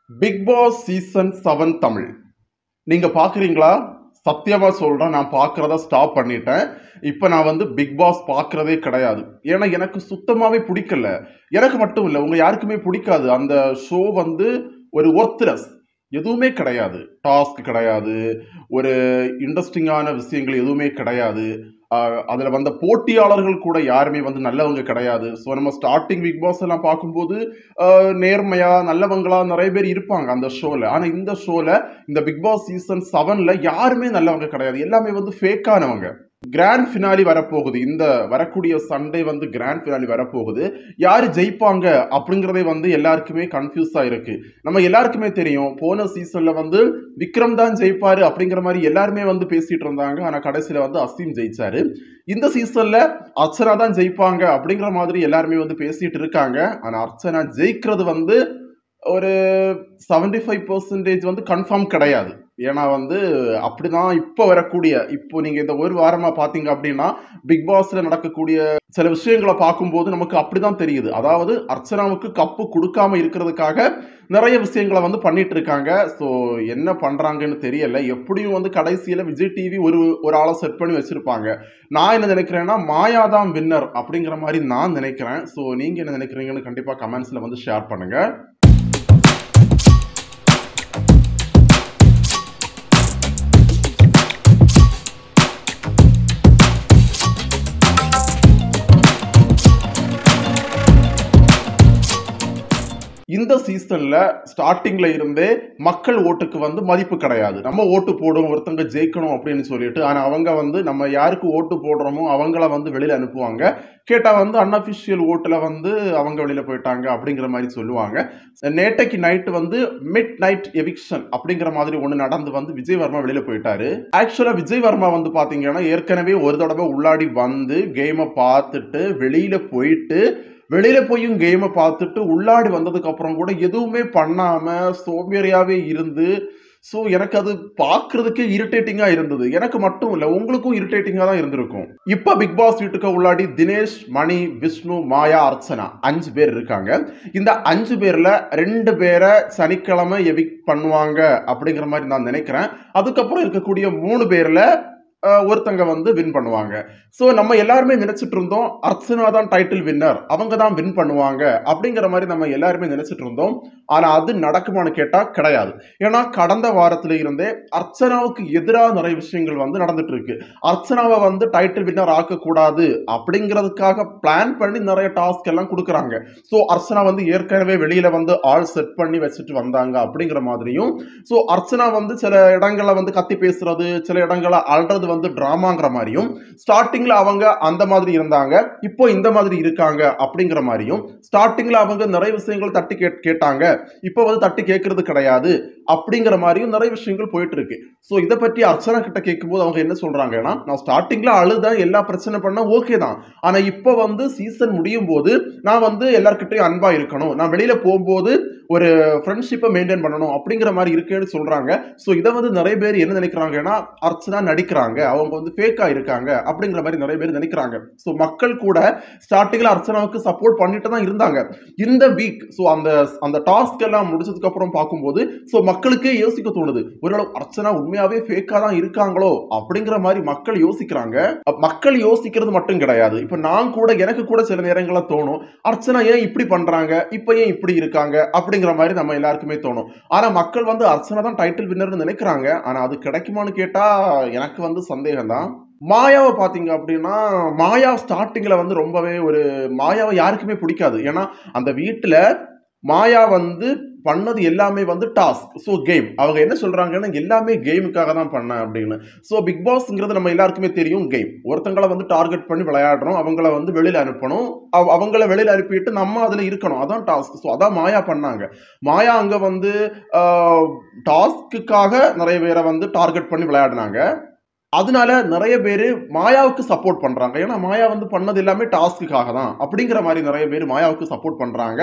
Big Boss season 7 Tamil நீங்க பாக்குறீங்களா? சத்தியமா சொல்றேன், நான் பார்க்கறத ஸ்டாப் பண்ணிட்டேன். இப்ப நான் பிக் பாஸ் பார்க்கறதே கிடையாது. ஏன்னா எனக்கு சுத்தமாவே பிடிக்கல. எனக்கு மட்டும் இல்ல, உங்க யாருக்குமே பிடிக்காது. அந்த ஷோ ஒரு ஒர்த்லெஸ். எதுவுமே கிடையாது. டாஸ்க் கிடையாது. ஒரு இன்ட்ரெஸ்டிங்கான விஷயங்கள் எதுவுமே கிடையாது. அதுல வந்த போட்டியாளர்கள் கூட யாருமே நல்லவங்க கிடையாது. ஸோ நம்ம ஸ்டார்டிங் பிக் பாஸ் எல்லாம் பார்க்கும்போது நேர்மையா நல்லவங்களா நிறைய பேர் இருப்பாங்க அந்த ஷோல. ஆனா இந்த ஷோல இந்த பிக் பாஸ் சீசன் 7ல யாருமே நல்லவங்க கிடையாது. எல்லாமே ஃபேக்கானவங்க. கிராண்ட் ஃபினாலி வரப்போகுது. இந்த வரக்கூடிய சண்டே கிராண்ட் ஃபினாலி வரப்போகுது. யாரு ஜெயிப்பாங்க அப்படிங்கறதே எல்லாருக்குமே கன்ஃபியூஸா இருக்கு. நம்ம எல்லாருக்குமே தெரியும், போன சீசன்ல விக்ரம் தான் ஜெயிப்பாரு அப்படிங்கிற மாதிரி எல்லாருமே பேசிட்டு இருந்தாங்க. ஆனா கடைசியில அசீம் ஜெயிச்சாரு. இந்த சீசன்ல அர்ச்சனா தான் ஜெயிப்பாங்க அப்படிங்கிற மாதிரி எல்லாருமே பேசிட்டு இருக்காங்க. ஆனா அர்ச்சனா ஜெயிக்கிறது ஒரு 75% கன்ஃபார்ம் கிடையாது. ஏன்னா அப்படிதான் இப்போ நீங்க இந்த ஒரு வாரமா பாத்தீங்க அப்படின்னா பிக் பாஸ்ல நடக்கக்கூடிய சில விஷயங்களை பார்க்கும்போது நமக்கு அப்படிதான் தெரியுது. அதாவது அர்ச்சனாவுக்கு கப்பு கொடுக்காம இருக்கிறதுக்காக நிறைய விஷயங்களை பண்ணிட்டு இருக்காங்க. ஸோ என்ன பண்றாங்கன்னு தெரியல. எப்படியும் கடைசியில விஜய் டிவி ஒரு ஆளை செட் பண்ணி வச்சிருப்பாங்க. நான் என்ன நினைக்கிறேன்னா மாயா தான் வின்னர் அப்படிங்கிற மாதிரி நான் நினைக்கிறேன். ஸோ நீங்க என்ன நினைக்கிறீங்கன்னு கண்டிப்பா கமெண்ட்ஸ்ல ஷேர் பண்ணுங்க. இந்த சீசன்ல ஸ்டார்டிங்ல இருந்தே மக்கள் ஓட்டுக்கு மதிப்பு கிடையாது. நம்ம ஓட்டு போடுவோம் ஒருத்தங்க ஜெயிக்கணும் அப்படின்னு சொல்லிட்டு. ஆனா அவங்க நம்ம யாருக்கு ஓட்டு போடுறோமோ அவங்கள வெளியில அனுப்புவாங்க. கேட்டா அன்அபிஷியல் ஓட்டுல அவங்க வெளியில போயிட்டாங்க அப்படிங்கிற மாதிரி சொல்லுவாங்க. நேற்றைக்கு நைட் மிட் நைட் எவிக்ஷன் அப்படிங்கிற மாதிரி ஒண்ணு நடந்து விஜய் வர்மா வெளியில போயிட்டாரு. ஆக்சுவலா விஜய் வர்மா பாத்தீங்கன்னா ஏற்கனவே ஒரு தடவை உள்ளாடி கேமை பார்த்துட்டு வெளியில போயும் கேமை பார்த்துட்டு உள்ளாடி வந்ததுக்கு அப்புறம் கூட எதுவுமே பண்ணாம சோம்பேறியாவே இருந்து, ஸோ எனக்கு அது பார்க்கறதுக்கே இரிட்டேட்டிங்கா இருந்தது. எனக்கு மட்டும் இல்ல, உங்களுக்கும் இரிட்டேட்டிங்கா தான் இருந்திருக்கும். இப்ப பிக் பாஸ் வீட்டுக்கு உள்ளாடி தினேஷ், மணி, விஷ்ணு, மாயா, அர்ச்சனா 5 பேர் இருக்காங்க. இந்த 5 பேர்ல 2 பேரை சனிக்கிழமை எவிக்ட் பண்ணுவாங்க அப்படிங்கிற மாதிரி நான் நினைக்கிறேன். அதுக்கப்புறம் இருக்கக்கூடிய 3 பேர்ல ஒருத்தங்க வின் பண்ணுவாங்க. ஸோ நம்ம எல்லாருமே நினைச்சிட்டு இருந்தோம் அர்ச்சனா தான் டைட்டில் வின்னர், அவங்க தான் வின் பண்ணுவாங்க அப்படிங்கிற மாதிரி நம்ம எல்லாருமே நினைச்சிட்டு இருந்தோம். ஆனா அது நடக்குமான்னு கேட்டா கிடையாது. ஏன்னா கடந்த வாரத்தில இருந்தே அர்ச்சனாவுக்கு எதிராக நிறைய விஷயங்கள் நடந்துட்டு இருக்கு. அர்ச்சனாவை டைட்டில் வின்னர் ஆக்கக்கூடாது அப்படிங்கிறதுக்காக பிளான் பண்ணி நிறைய டாஸ்க் எல்லாம் கொடுக்குறாங்க. ஸோ அர்ச்சனா ஏற்கனவே வெளியில ஆள் செட் பண்ணி வச்சுட்டு வந்தாங்க அப்படிங்கிற மாதிரியும், ஸோ அர்ச்சனா சில இடங்களை கத்தி பேசுறது, சில இடங்களை அல்றது டிராமாங்கிற மாதிரியும், ஸ்டார்டிங்ல அவங்க அந்த மாதிரி இருந்தாங்க, இப்போ இந்த மாதிரி இருக்காங்க அப்படிங்கிற மாதிரியும், ஸ்டார்டிங்ல அவங்க நிறைய விஷயங்கள் தட்டி கேட்டாங்க, இப்போ தட்டி கேட்கறது கிடையாது அப்படிங்கிற மாதிரியும் நிறைய விஷயங்கள் போயிட்டு இருக்கு. ஸோ இதை பற்றி அர்ச்சனா கிட்ட கேட்கும்போது அவங்க என்ன சொல்றாங்கன்னா, நான் ஸ்டார்டிங்ல அழுதான், எல்லா பிரச்சனை பண்ணா ஓகே தான், ஆனா இப்போ சீசன் முடியும் போது நான் எல்லார்கிட்டையும் அன்பா இருக்கணும், நான் வெளியில போகும்போது ஒரு ஃப்ரெண்ட்ஷிப்பை மெயின்டைன் பண்ணணும் அப்படிங்கிற மாதிரி இருக்குன்னு சொல்றாங்க. ஸோ இதை நிறைய பேர் என்ன நினைக்கிறாங்கன்னா அர்ச்சனா நடிக்கிறாங்க, அவங்க ஃபேக்கா இருக்காங்க அப்படிங்கிற மாதிரி நிறைய பேர் நினைக்கிறாங்க. ஸோ மக்கள் கூட ஸ்டார்டிங்ல அர்ச்சனாவுக்கு சப்போர்ட் பண்ணிட்டு தான் இருந்தாங்க. இந்த வீக் ஸோ அந்த டாஸ்க் எல்லாம் முடிச்சதுக்கு அப்புறம் பார்க்கும்போது ஸோ மக்களுக்கே யோசிக்க தோணுது, ஒருவேளை அர்ச்சனா உண்மையாவே ஃபேக்கா தான் இருக்காங்களோ அப்படிங்கிற மாதிரி மக்கள் யோசிக்கிறாங்க. மக்கள் யோசிக்கிறது மட்டும் கிடையாது, இப்ப எனக்கு கூட சில நேரங்களில் தோணும், அர்ச்சனா ஏன் இப்படி பண்றாங்க, இப்ப ஏன் இப்படி இருக்காங்க அப்படிங்கிற மாதிரி நம்ம எல்லாருக்குமே தோணும். ஆனா மக்கள் அர்ச்சனா தான் டைட்டில் வின்னர்னு நினைக்கிறாங்க. ஆனா அது கிடைக்குமான்னு கேட்டா எனக்கு சந்தேகம் தான். மாயாவை பாத்தீங்க அப்படின்னா, மாயா ஸ்டார்டிங்ல ரொம்பவே மாயாவை யாருக்குமே பிடிக்காது. ஏன்னா அந்த வீட்டுல மாயா பண்ணது எல்லாமே டாஸ்க், ஸோ கேம். அவங்க என்ன சொல்றாங்கன்னா எல்லாமே கேமுக்காக தான் பண்ண அப்படின்னு. ஸோ பிக் பாஸ்ங்கிறது நம்ம எல்லாருக்குமே தெரியும் கேம். ஒருத்தங்களை டார்கெட் பண்ணி விளையாடுறோம், அவங்கள வெளியில அனுப்பணும், அவங்கள வெளியில அனுப்பிட்டு நம்ம அதுல இருக்கணும், அதான் டாஸ்க். ஸோ அதான் மாயா பண்ணாங்க. மாயா அங்க டாஸ்க்குக்காக நிறைய பேரை டார்கெட் பண்ணி விளையாடினாங்க. அதனால நிறைய பேர் மாயாவுக்கு சப்போர்ட் பண்றாங்க. ஏன்னா மாயா பண்ணது எல்லாமே டாஸ்க்குக்காக தான் அப்படிங்கிற மாதிரி நிறைய பேர் மாயாவுக்கு சப்போர்ட் பண்றாங்க.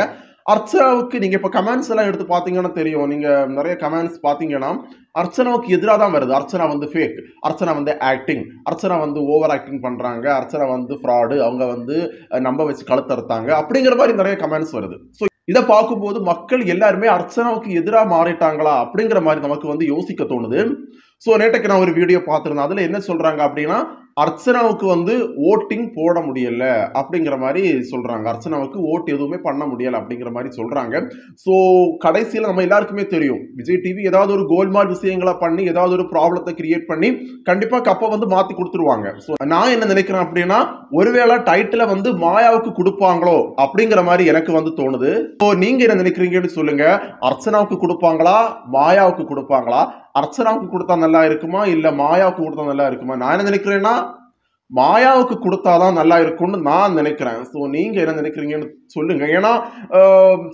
அர்ச்சனாவுக்கு நீங்க இப்ப கமெண்ட்ஸ் எல்லாம் எடுத்து பாத்தீங்கன்னா தெரியும், நீங்க நிறைய கமெண்ட்ஸ் பாத்தீங்கன்னா அர்ச்சனாவுக்கு எதிராக தான் வருது. Archana fake, Archana acting, Archana over acting பண்றாங்க, அர்ச்சனா ஃப்ராடு, அவங்க நம்ப வச்சு கழுத்தறுத்தாங்க அப்படிங்கிற மாதிரி நிறைய கமெண்ட்ஸ் வருது. ஸோ இதை பார்க்கும்போது மக்கள் எல்லாருமே அர்ச்சனாவுக்கு எதிராக மாறிட்டாங்களா அப்படிங்கிற மாதிரி நமக்கு வந்து யோசிக்க தோணுது. ஸோ நேற்றுக்கு நான் ஒரு வீடியோ பார்த்துருந்தேன். அதில் என்ன சொல்றாங்க அப்படின்னா, அர்ச்சனாவுக்கு வந்து ஓட்டிங் போட முடியல அப்படிங்கிற மாதிரி சொல்றாங்க. அர்ச்சனாவுக்கு ஓட் எதுவுமே பண்ண முடியல அப்படிங்கிற மாதிரி சொல்றாங்க. ஸோ கடைசியில் நம்ம எல்லாருக்குமே தெரியும், விஜய் டிவி ஏதாவது ஒரு கோல்மால் விஷயங்களை பண்ணி ஏதாவது ஒரு ப்ராப்ளத்தை கிரியேட் பண்ணி கண்டிப்பா கப்பை வந்து மாத்தி கொடுத்துருவாங்க. ஸோ நான் என்ன நினைக்கிறேன் அப்படின்னா, ஒருவேளை டைட்டில வந்து மாயாவுக்கு கொடுப்பாங்களோ அப்படிங்கிற மாதிரி எனக்கு வந்து தோணுது. ஸோ நீங்க என்ன நினைக்கிறீங்கன்னு சொல்லுங்க. அர்ச்சனாவுக்கு கொடுப்பாங்களா, மாயாவுக்கு கொடுப்பாங்களா? அர்ச்சனாவுக்கு கொடுத்தா நல்லா இருக்குமா, இல்ல மாயாவுக்கு கொடுத்தா நல்லா இருக்குமா? நான் என்ன நினைக்கிறேன்னா, மாயாவுக்கு கொடுத்தாதான் நல்லா இருக்கும்னு நான் நினைக்கிறேன். ஸோ நீங்க என்ன நினைக்கிறீங்கன்னு சொல்லுங்க. ஏன்னா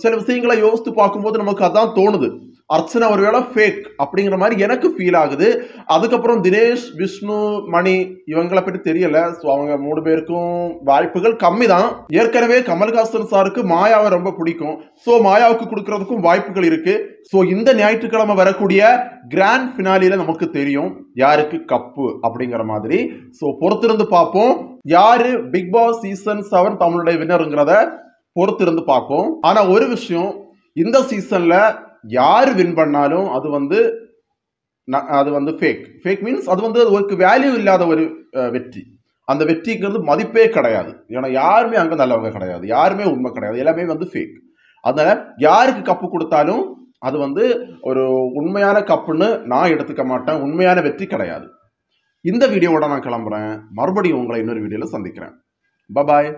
சில விஷயங்களை யோசித்து பார்க்கும்போது நமக்கு அதான் தோணுது. அர்ச்சனா ஒருவேளை ஃபேக் அப்படிங்கிற மாதிரி எனக்கு ஃபீல் ஆகுது. அதுக்கப்புறம் தினேஷ், விஷ்ணு, மணி இவங்களை பற்றி தெரியல. ஸோ அவங்க 3 பேருக்கும் வாய்ப்புகள் கம்மி தான். ஏற்கனவே கமல்ஹாசன் சாருக்கு மாயாவை ரொம்ப பிடிக்கும். ஸோ மாயாவுக்கு கொடுக்கறதுக்கும் வாய்ப்புகள் இருக்கு. ஸோ இந்த ஞாயிற்றுக்கிழமை வரக்கூடிய கிராண்ட் ஃபினாலில நமக்கு தெரியும் யாருக்கு கப்பு அப்படிங்கிற மாதிரி. ஸோ பொறுத்திருந்து பார்ப்போம். யாரு பிக் பாஸ் சீசன் 7 தமிழுடைய வின்னருங்கிறத பொறுத்திருந்து பார்ப்போம். ஆனா ஒரு விஷயம், இந்த சீசன்ல யார் வின் பண்ணாலும் அது வந்து ஃபேக் மீன்ஸ் அது வந்து ஒரு வேல்யூ இல்லாத ஒரு வெற்றி. அந்த வெற்றிங்கிறது மதிப்பே கிடையாது. ஏன்னா யாருமே அங்க நல்லவங்க கிடையாது, யாருமே உண்மை கிடையாது, எல்லாமே வந்து ஃபேக். அதனால யாருக்கு கப்பு கொடுத்தாலும் அது வந்து ஒரு உண்மையான கப்புன்னு நான் எடுத்துக்க மாட்டேன். உண்மையான வெற்றி கிடையாது. இந்த வீடியோவோட நான் கிளம்புறேன். மறுபடியும் உங்களை இன்னொரு வீடியோல சந்திக்கிறேன். பாய்.